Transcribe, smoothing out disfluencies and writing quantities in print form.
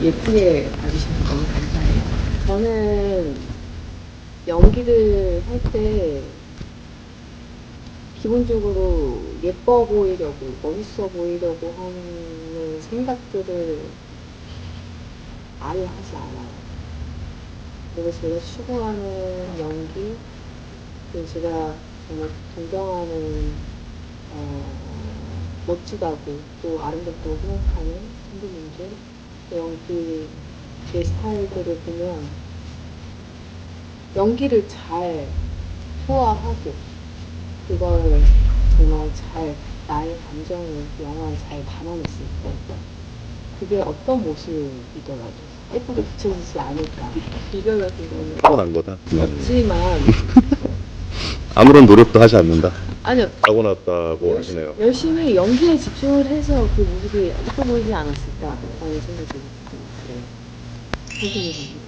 예쁘게 봐주셔서 너무 감사해요. 저는 연기를 할 때 기본적으로 예뻐 보이려고, 멋있어 보이려고 하는 생각들을 아예 하지 않아요. 그리고 제가 추구하는 연기, 그리고 제가 정말 동경하는 멋지다고 또 아름답다고 생각하는 선배님들, 연기 제 스타일들을 보면 연기를 잘 소화하고 그걸 정말 잘 나의 감정을 영화에 잘 담아냈을 때 그게 어떤 모습이더라도 예쁘게 붙여지지 않을까. 비결 같은 경우는 타고난 거다. 없지만 아무런 노력도 하지 않는다. 아니요, 타고났다고 하시네요. 열심히 연기에 집중을 해서 그 모습이 예뻐 보이지 않았을까라는 생각이 들어요. 선생님.